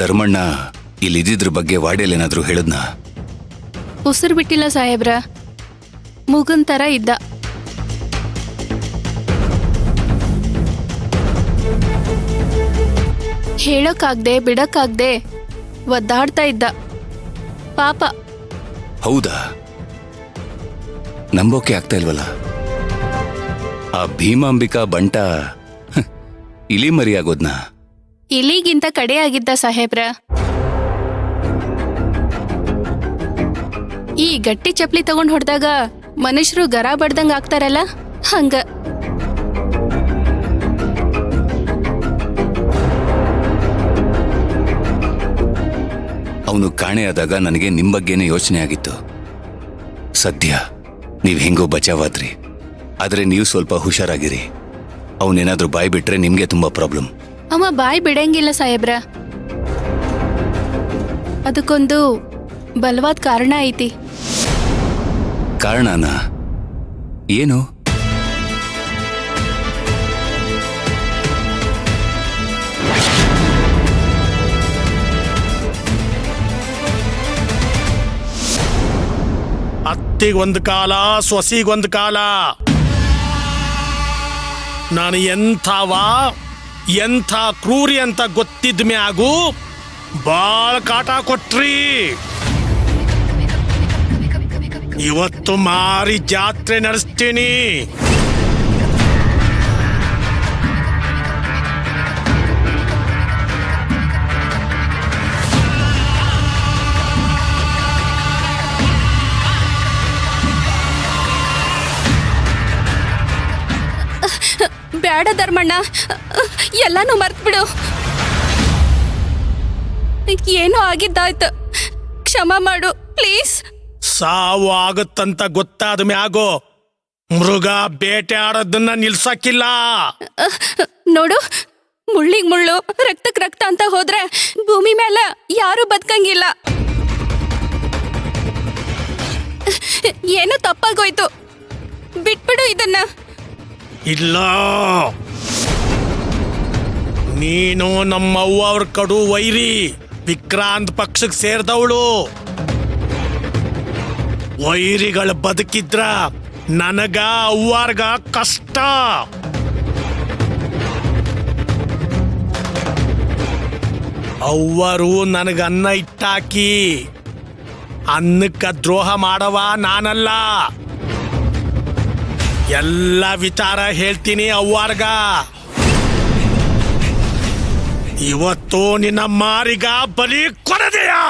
ಧರ್ಮಣ್ಣ ಇಲ್ಲಿದ್ದಿದ್ರ ಬಗ್ಗೆ ವಾಡ್ಯಲ್ಲೇನಾದ್ರೂ ಹೇಳಿದ್ನ? ಉಸಿರು ಬಿಟ್ಟಿಲ್ಲ ಸಾಹೇಬ್ರ, ಮೂಗನ್ ತರ ಇದ್ದ. ಹೇಳಕ್ಕಾಗ್ದೆ ಬಿಡಕ್ಕಾಗ್ದೆ ಒದ್ದಾಡ್ತಾ ಇದ್ದ ಪಾಪ. ಹೌದಾ? ನಂಬೋಕೆ ಆಗ್ತಾ ಇಲ್ವಲ್ಲ. ಆ ಭೀಮಾಂಬಿಕಾ ಬಂಟ ಇಲಿ ಮರಿ ಆಗೋದ್ನ? ಇಲಿಗಿಂತ ಕಡೆಯಾಗಿದ್ದ ಸಾಹೇಬ್ರ. ಈ ಗಟ್ಟಿ ಚಪ್ಲಿ ತಗೊಂಡ್ ಹೊಡೆದಾಗ ಮನುಷ್ಯರು ಗರ ಬಡ್ದಂಗ ಆಗ್ತಾರಲ್ಲ, ಹಂಗ. ಅವನು ಕಾಣೆಯಾದಾಗ ನನಗೆ ನಿಮ್ ಬಗ್ಗೆನೇ ಯೋಚನೆ ಆಗಿತ್ತು. ಸದ್ಯ ನೀವ್ ಹೆಂಗೋ ಬಚಾವಾದ್ರಿ. ಆದ್ರೆ ನೀವು ಸ್ವಲ್ಪ ಹುಷಾರಾಗಿರಿ. ಅವನೇನಾದ್ರೂ ಬಾಯ್ ಬಿಟ್ರೆ ನಿಮ್ಗೆ ತುಂಬಾ ಪ್ರಾಬ್ಲಮ್. ಅವ ಬಾಯ್ ಬಿಡಂಗಿಲ್ಲ ಸಾಹೇಬ್ರ. ಅದಕ್ಕೊಂದು ಬಲವಾದ ಕಾರಣ ಐತಿ. ಕಾರಣನಾ? ಏನು? ಅತ್ತಿಗೊಂದು ಕಾಲ, ಸೊಸಿಗೊಂದು ಕಾಲ. ನಾನು ಎಂಥ ಕ್ರೂರಿ ಅಂತ ಗೊತ್ತಿದ್ದ ಮ್ಯಾಗೂ ಬಾಳ ಕಾಟ ಕೊಟ್ರಿ. ಇವತ್ತು ಮಾರಿ ಜಾತ್ರೆ ನಡೆಸ್ತೀನಿ. ಬೇಡ ಧರ್ಮಣ್ಣ, ಎಲ್ಲಾನು ಮರ್ತ್ಬಿಡು. ಏನೋ ಆಗಿದ್ದಾಯ್ತು, ಕ್ಷಮ ಮಾಡು ಪ್ಲೀಸ್. ಸಾವು ಆಗುತ್ತಂತ ಗೊತ್ತಾದ ಮ್ಯಾಗೋ ಮೃಗ ಬೇಟೆ ಆಡೋದನ್ನ ನಿಲ್ಸಕ್ಕಿಲ್ಲ. ನೋಡು, ಮುಳ್ಳಿಗ್ ಮುಳ್ಳು, ರಕ್ತಕ್ ರಕ್ತ ಅಂತ ಹೋದ್ರೆ ಭೂಮಿ ಮೇಲೆ ಯಾರು ಬದುಕಂಗಿಲ್ಲ. ಏನೋ ತಪ್ಪಾಗೋಯ್ತು, ಬಿಟ್ಬಿಡು ಇದನ್ನ. ಇಲ್ಲ, ನೀನು ನಮ್ಮವ್ವ ಅವ್ರ ಕಡು ವೈರಿ, ವಿಕ್ರಾಂತ್ ಪಕ್ಷಕ್ಕೆ ಸೇರಿದವಳು. ವೈರಿಗಳು ಬದುಕಿದ್ರ ನನಗ ಅವ್ವಾರ್ಗ ಕಷ್ಟ. ಅವ್ವರು ನನಗ ಅನ್ನ ಇಟ್ಟಾಕಿ ಅನ್ನಕ್ಕ ದ್ರೋಹ ಮಾಡವ ನಾನಲ್ಲ. ಎಲ್ಲ ವಿಚಾರ ಹೇಳ್ತೀನಿ ಅವ್ವಾರ್ಗ. ಇವತ್ತು ನಿನ್ನ ಮಾರಿಗ ಬಲಿ ಕೊಡದೆಯಾ?